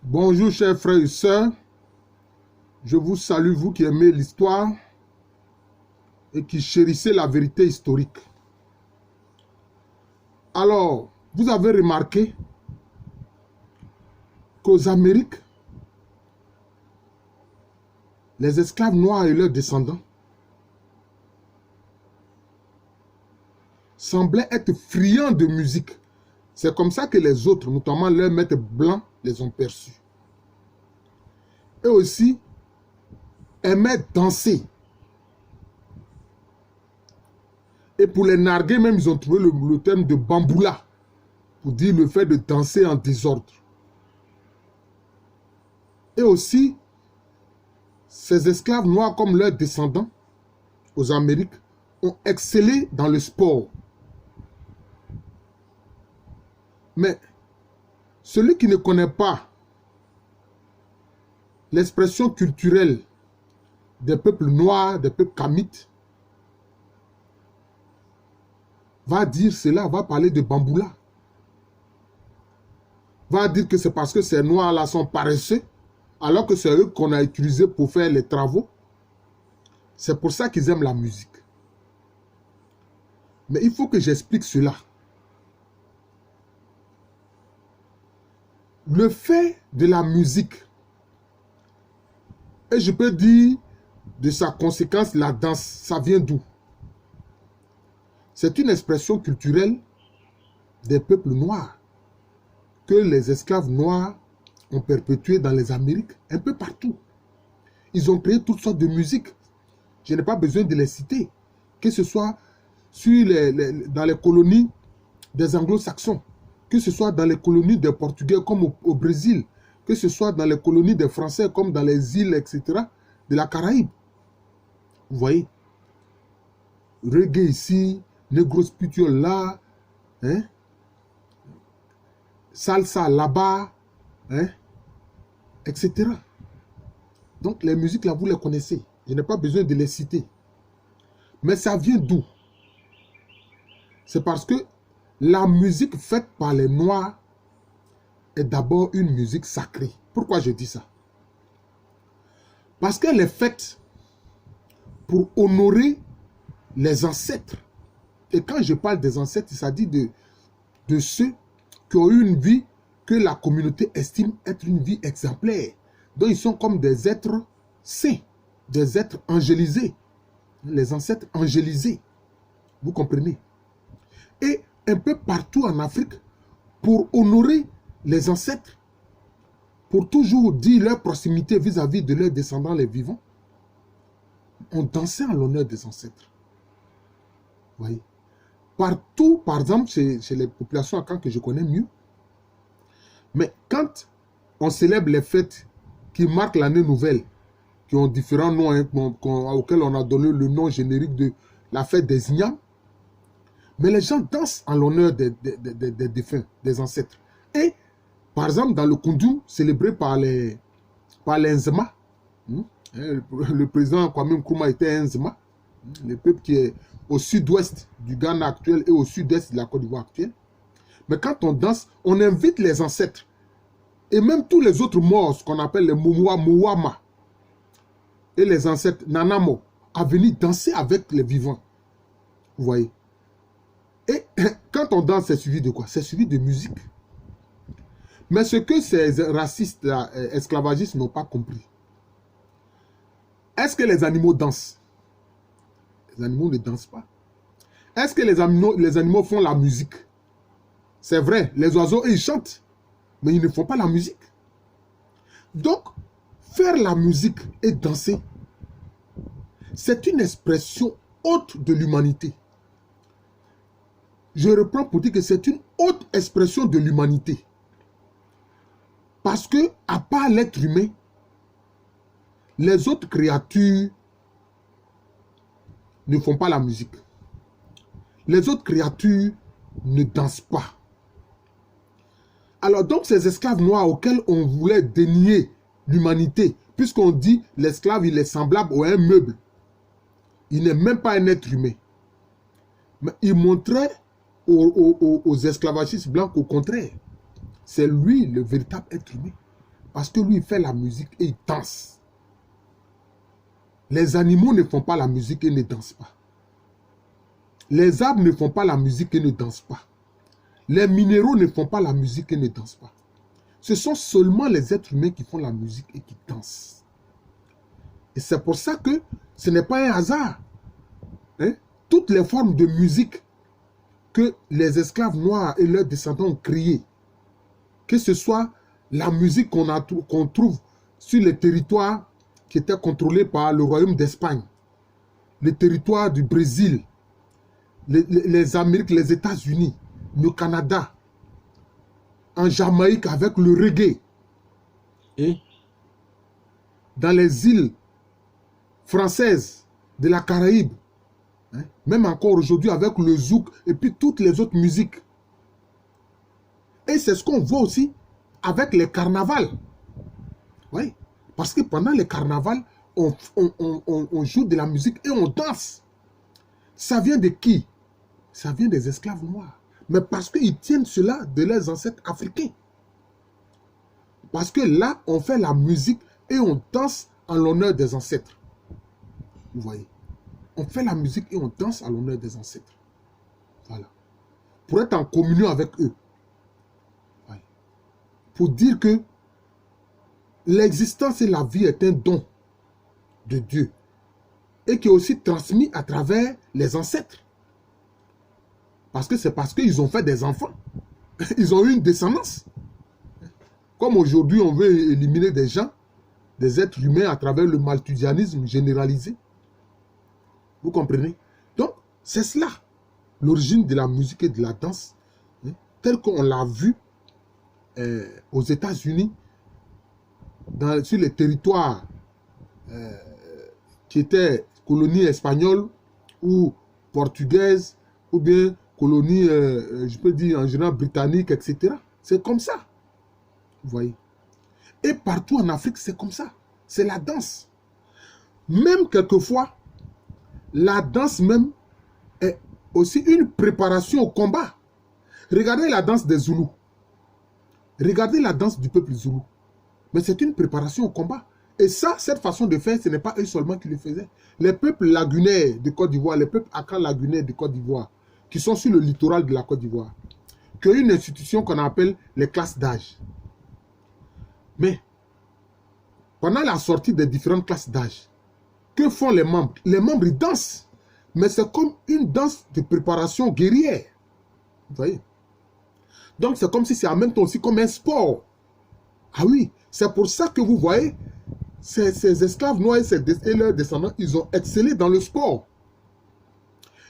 Bonjour chers frères et sœurs, je vous salue, vous qui aimez l'histoire et qui chérissez la vérité historique. Alors, vous avez remarqué qu'aux Amériques, les esclaves noirs et leurs descendants semblaient être friands de musique. C'est comme ça que les autres, notamment leurs maîtres blancs, les ont perçus. Eux aussi aimaient danser. Et pour les narguer même, ils ont trouvé le terme de bamboula, pour dire le fait de danser en désordre. Et aussi, ces esclaves noirs comme leurs descendants aux Amériques ont excellé dans le sport. Mais celui qui ne connaît pas l'expression culturelle des peuples noirs, des peuples kamites, va dire cela, va parler de bamboula. Va dire que c'est parce que ces noirs-là sont paresseux, alors que c'est eux qu'on a utilisés pour faire les travaux. C'est pour ça qu'ils aiment la musique. Mais il faut que j'explique cela. Le fait de la musique, et je peux dire de sa conséquence, la danse, ça vient d'où? C'est une expression culturelle des peuples noirs que les esclaves noirs ont perpétuée dans les Amériques, un peu partout. Ils ont créé toutes sortes de musiques. Je n'ai pas besoin de les citer. Que ce soit dans les colonies des anglo-saxons, que ce soit dans les colonies des Portugais comme au Brésil, que ce soit dans les colonies des Français comme dans les îles, etc., de la Caraïbe. Vous voyez? Reggae ici, Negro Spiritual là, hein? Salsa là-bas, hein? Etc. Donc les musiques là, vous les connaissez. Je n'ai pas besoin de les citer. Mais ça vient d'où? C'est parce que la musique faite par les Noirs est d'abord une musique sacrée. Pourquoi je dis ça? Parce qu'elle est faite pour honorer les ancêtres. Et quand je parle des ancêtres, il s'agit de ceux qui ont eu une vie que la communauté estime être une vie exemplaire. Donc ils sont comme des êtres saints, des êtres angélisés. Les ancêtres angélisés. Vous comprenez? Et un peu partout en Afrique, pour honorer les ancêtres, pour toujours dire leur proximité vis-à-vis de leurs descendants, les vivants, on dansait en l'honneur des ancêtres. Vous voyez? Partout, par exemple, chez les populations à Caen que je connais mieux, mais quand on célèbre les fêtes qui marquent l'année nouvelle, qui ont différents noms, hein, auxquels on a donné le nom générique de la fête des Ignames, mais les gens dansent en l'honneur des défunts, des ancêtres. Et, par exemple, dans le Koundou, célébré par les Nzema, le président Kwame Nkrumah était un Nzema, le peuple qui est au sud-ouest du Ghana actuel et au sud-est de la Côte d'Ivoire actuelle. Mais quand on danse, on invite les ancêtres et même tous les autres morts, ce qu'on appelle les Mouama et les ancêtres Nanamo, à venir danser avec les vivants. Vous voyez? Et quand on danse, c'est suivi de quoi? C'est suivi de musique. Mais ce que ces racistes esclavagistes n'ont pas compris, est-ce que les animaux dansent? Les animaux ne dansent pas. Est-ce que les animaux font la musique? C'est vrai, les oiseaux, ils chantent, mais ils ne font pas la musique. Donc, faire la musique et danser, c'est une expression haute de l'humanité. Je reprends pour dire que c'est une haute expression de l'humanité. Parce que, à part l'être humain, les autres créatures ne font pas la musique. Les autres créatures ne dansent pas. Alors donc ces esclaves noirs auxquels on voulait dénier l'humanité, puisqu'on dit l'esclave il est semblable à un meuble, il n'est même pas un être humain. Mais il montrait aux esclavagistes blancs qu'au contraire, c'est lui le véritable être humain. Parce que lui, il fait la musique et il danse. Les animaux ne font pas la musique et ne dansent pas. Les arbres ne font pas la musique et ne dansent pas. Les minéraux ne font pas la musique et ne dansent pas. Ce sont seulement les êtres humains qui font la musique et qui dansent. Et c'est pour ça que ce n'est pas un hasard. Hein? Toutes les formes de musique que les esclaves noirs et leurs descendants ont créées, que ce soit la musique qu'on trouve sur les territoires qui étaient contrôlés par le royaume d'Espagne, les territoires du Brésil, les Amériques, les États-Unis, le Canada, en Jamaïque avec le reggae, et dans les îles françaises de la Caraïbe, hein, même encore aujourd'hui avec le zouk et puis toutes les autres musiques. Et c'est ce qu'on voit aussi avec les carnavals. Oui, parce que pendant les carnavals, on joue de la musique et on danse. Ça vient de qui? Ça vient des esclaves noirs. Mais parce qu'ils tiennent cela de leurs ancêtres africains. Parce que là, on fait la musique et on danse en l'honneur des ancêtres. Vous voyez? On fait la musique et on danse en l'honneur des ancêtres. Voilà. Pour être en communion avec eux. Ouais. Pour dire que l'existence et la vie est un don de Dieu. Et qui est aussi transmis à travers les ancêtres. Parce que c'est parce qu'ils ont fait des enfants. Ils ont eu une descendance. Comme aujourd'hui, on veut éliminer des gens, des êtres humains à travers le malthusianisme généralisé. Vous comprenez? Donc, c'est cela, l'origine de la musique et de la danse, hein, tel qu'on l'a vu aux États-Unis, sur les territoires qui étaient colonies espagnoles ou portugaises, ou bien colonies, je peux dire en général britanniques, etc. C'est comme ça. Vous voyez? Et partout en Afrique, c'est comme ça. C'est la danse. Même quelquefois, la danse même est aussi une préparation au combat. Regardez la danse des Zoulous. Regardez la danse du peuple Zoulou. Mais c'est une préparation au combat. Et ça, cette façon de faire, ce n'est pas eux seulement qui le faisaient. Les peuples lagunaires de Côte d'Ivoire, les peuples Accra-lagunaires de Côte d'Ivoire, qui sont sur le littoral de la Côte d'Ivoire, qui ont une institution qu'on appelle les classes d'âge. Mais, pendant la sortie des différentes classes d'âge, que font les membres? Les membres, ils dansent. Mais c'est comme une danse de préparation guerrière. Vous voyez? Donc, c'est comme si c'est en même temps aussi comme un sport. Ah oui, c'est pour ça que vous voyez, ces esclaves noirs et leurs descendants, ils ont excellé dans le sport.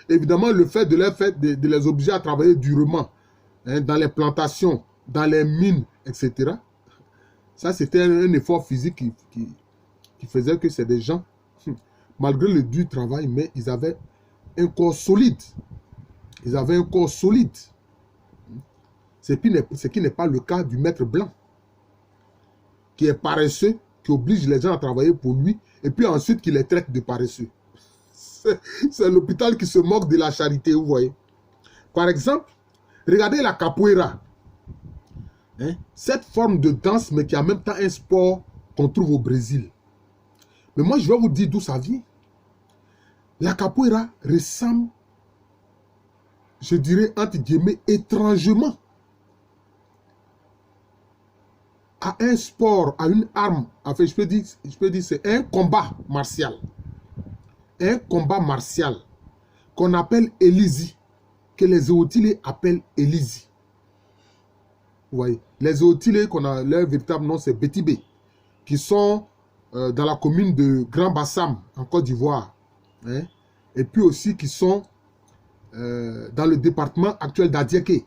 Évidemment, le fait de les obliger à travailler durement, hein, dans les plantations, dans les mines, etc. Ça, c'était un effort physique qui faisait que c'est des gens, malgré le dur travail, mais ils avaient un corps solide. Ils avaient un corps solide. Ce qui n'est pas le cas du maître blanc, qui est paresseux, qui oblige les gens à travailler pour lui, et puis ensuite qui les traite de paresseux. C'est l'hôpital qui se moque de la charité, vous voyez. Par exemple, regardez la capoeira. Hein? Cette forme de danse, mais qui est en même temps un sport qu'on trouve au Brésil. Mais moi, je vais vous dire d'où ça vient. La capoeira ressemble, je dirais, entre guillemets, étrangement à un sport, à une arme. Enfin, je peux dire c'est un combat martial. Un combat martial qu'on appelle Élisi, que les Zootilés appellent Élisi. Vous voyez, les Zootilés, leur véritable nom, c'est Bétibé, qui sont dans la commune de Grand Bassam, en Côte d'Ivoire. Hein, et puis aussi qui sont dans le département actuel d'Adiaké.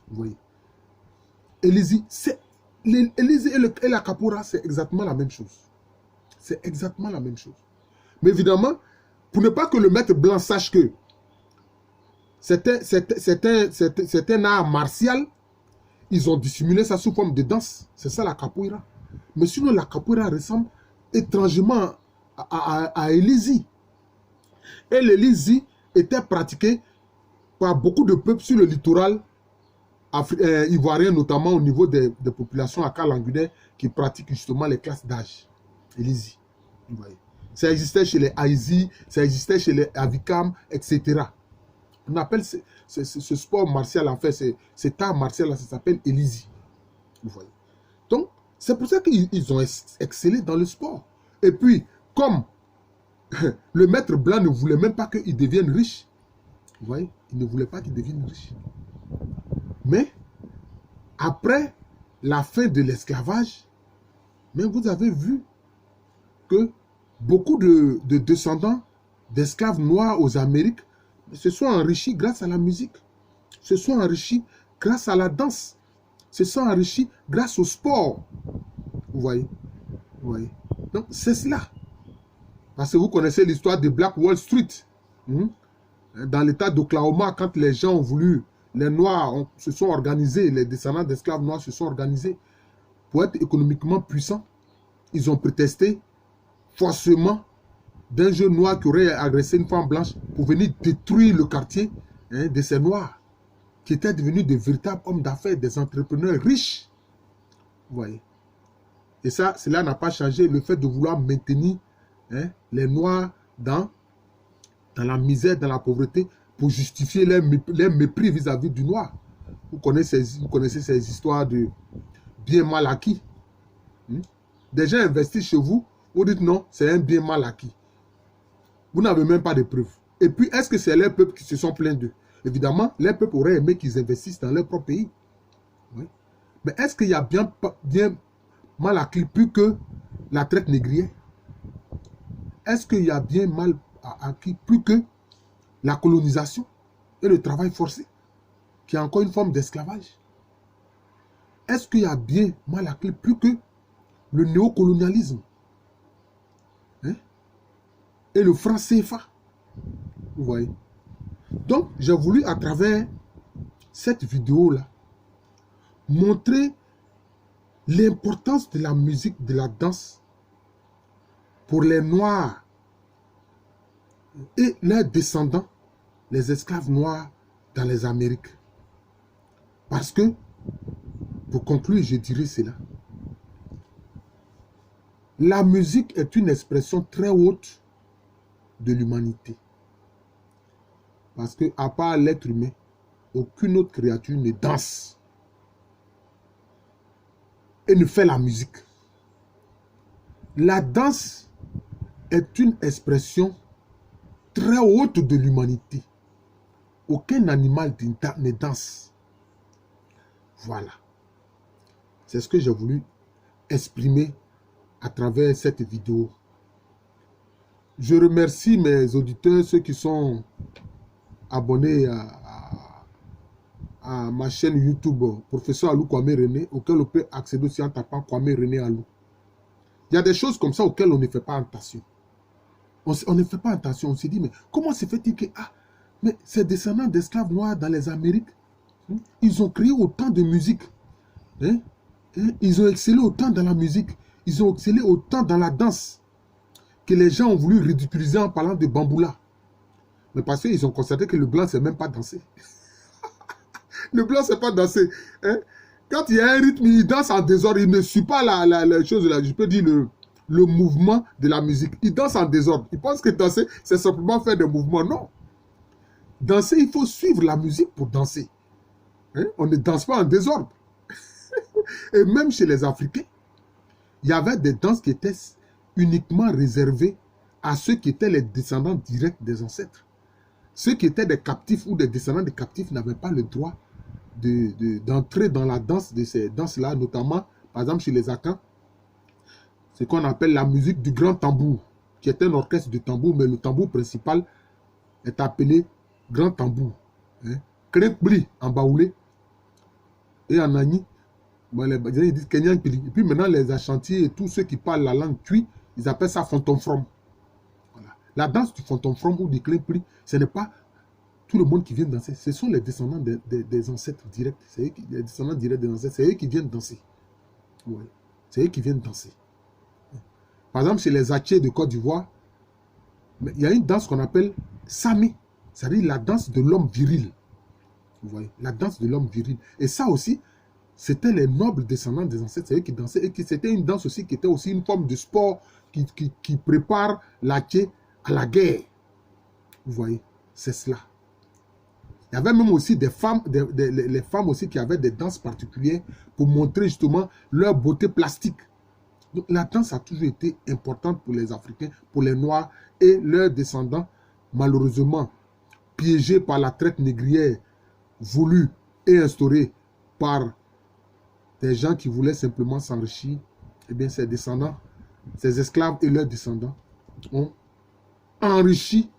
Vous voyez. Élisi, Élisi et la capoeira, c'est exactement la même chose. C'est exactement la même chose. Mais évidemment, pour ne pas que le maître blanc sache que c'est un art martial, ils ont dissimulé ça sous forme de danse. C'est ça la capoeira. Mais sinon, la capoeira ressemble étrangement à Élisi. Et l'Élisi était pratiqué par beaucoup de peuples sur le littoral ivoiriens, notamment au niveau des populations à Kalangudé, qui pratiquent justement les classes d'âge. Elizi. Vous voyez. Ça existait chez les Aïzi, ça existait chez les Avikam, etc. On appelle ce sport martial, en fait, cet art martial, ça s'appelle Elizi. Vous voyez. Donc, c'est pour ça qu'ils ont excellé dans le sport. Et puis, comme le maître blanc ne voulait même pas qu'ils deviennent riches, vous voyez, il ne voulait pas qu'ils deviennent riches. Mais, après la fin de l'esclavage, mais vous avez vu que beaucoup de descendants d'esclaves noirs aux Amériques se sont enrichis grâce à la musique, se sont enrichis grâce à la danse, se sont enrichis grâce au sport. Vous voyez? Vous voyez? Donc, c'est cela. Parce que vous connaissez l'histoire de Black Wall Street. Dans l'état d'Oklahoma, quand les gens ont voulu, les Noirs se sont organisés, les descendants d'esclaves noirs se sont organisés pour être économiquement puissants. Ils ont protesté forcément d'un jeune noir qui aurait agressé une femme blanche pour venir détruire le quartier de ces noirs qui étaient devenus de véritables hommes d'affaires, des entrepreneurs riches. Vous voyez? Et ça, cela n'a pas changé le fait de vouloir maintenir les noirs dans la misère, dans la pauvreté, pour justifier leur mépris vis-à-vis du noir. Vous connaissez ces histoires de bien mal acquis. Des gens investissent chez vous, vous dites non, c'est un bien mal acquis. Vous n'avez même pas de preuves. Et puis, est-ce que c'est leur peuple qui se sont plaints d'eux? Évidemment, leur peuple aurait aimé qu'ils investissent dans leur propre pays. Oui. Mais est-ce qu'il y a bien mal acquis plus que la traite négrière? Est-ce qu'il y a bien mal acquis plus que la colonisation et le travail forcé, qui est encore une forme d'esclavage? Est-ce qu'il y a bien mal acquis plus que le néocolonialisme et le franc CFA? Vous voyez? Donc, j'ai voulu, à travers cette vidéo-là, montrer l'importance de la musique, de la danse pour les Noirs et leurs descendants, les esclaves noirs dans les Amériques. Parce que, pour conclure, je dirais cela. La musique est une expression très haute de l'humanité. Parce que, à part l'être humain, aucune autre créature ne danse et ne fait la musique. La danse est une expression très haute de l'humanité. Aucun animal ne danse. Voilà. C'est ce que j'ai voulu exprimer à travers cette vidéo. Je remercie mes auditeurs, ceux qui sont abonnés à ma chaîne YouTube, Professeur Alou Kwame René, auquel on peut accéder aussi en tapant Kwame René Alou. Il y a des choses comme ça auxquelles on ne fait pas attention. On ne fait pas attention. On se dit, mais comment se fait-il que mais ces descendants d'esclaves noirs dans les Amériques, ils ont créé autant de musique. Ils ont excellé autant dans la musique. Ils ont excellé autant dans la danse que les gens ont voulu ridiculiser en parlant de bamboula. Mais parce qu'ils ont constaté que le blanc ne sait même pas danser. Le blanc ne sait pas danser. Quand il y a un rythme, il danse en désordre. Il ne suit pas la chose, je peux dire le mouvement de la musique. Il danse en désordre. Il pense que danser, c'est simplement faire des mouvements. Non. Danser, il faut suivre la musique pour danser. On ne danse pas en désordre. Et même chez les Africains, il y avait des danses qui étaient uniquement réservées à ceux qui étaient les descendants directs des ancêtres. Ceux qui étaient des captifs ou des descendants des captifs n'avaient pas le droit d'entrer dans la danse de ces danses-là, notamment, par exemple, chez les Akans, ce qu'on appelle la musique du grand tambour, qui est un orchestre de tambour, mais le tambour principal est appelé grand tambour. Krenkbli en baoulé et en Agni. Bon, ils disent Kenyan Pili. Et puis maintenant, les Ashanti et tous ceux qui parlent la langue Tui, ils appellent ça Fontomfrom. Voilà. La danse du Fontomfrom ou du Krenkbli, ce n'est pas tout le monde qui vient danser. Ce sont les descendants des ancêtres directs. C'est les descendants directs des ancêtres. C'est eux qui viennent danser. Ouais. C'est eux qui viennent danser. Par exemple, chez les Atchés de Côte d'Ivoire, il y a une danse qu'on appelle Sami. C'est-à-dire la danse de l'homme viril. Vous voyez, la danse de l'homme viril. Et ça aussi, c'était les nobles descendants des ancêtres, c'est eux qui dansaient. Et c'était une danse aussi qui était aussi une forme de sport qui prépare la Tché à la guerre. Vous voyez, c'est cela. Il y avait même aussi des femmes, les femmes aussi qui avaient des danses particulières pour montrer justement leur beauté plastique. Donc la danse a toujours été importante pour les Africains, pour les Noirs et leurs descendants, malheureusement, piégés par la traite négrière voulue et instaurée par des gens qui voulaient simplement s'enrichir. Eh bien, ces descendants, ces esclaves et leurs descendants ont enrichi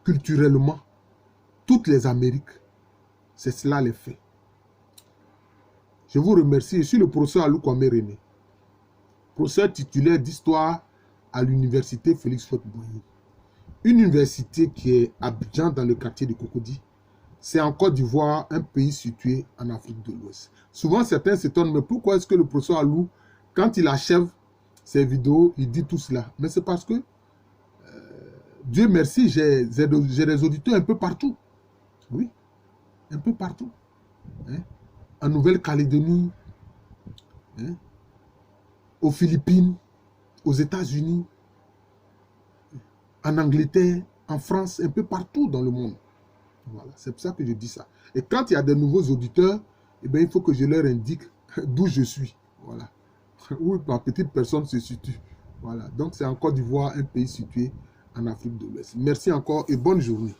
culturellement toutes les Amériques. C'est cela les faits. Je vous remercie. Je suis le professeur Alou Kwame René, professeur titulaire d'histoire à l'université Félix Houphouët-Boigny. Une université qui est à Abidjan dans le quartier de Cocody. C'est en Côte d'Ivoire, un pays situé en Afrique de l'Ouest. Souvent, certains s'étonnent, mais pourquoi est-ce que le professeur Alou, quand il achève ses vidéos, il dit tout cela? Mais c'est parce que, Dieu merci, j'ai des auditeurs un peu partout. Oui, un peu partout. Hein? En Nouvelle-Calédonie, hein? Aux Philippines, aux États-Unis, en Angleterre, en France, un peu partout dans le monde. Voilà, c'est pour ça que je dis ça. Et quand il y a de nouveaux auditeurs, eh bien, il faut que je leur indique d'où je suis. Voilà. Où ma petite personne se situe. Voilà. Donc, c'est en Côte d'Ivoire, un pays situé en Afrique de l'Ouest. Merci encore et bonne journée.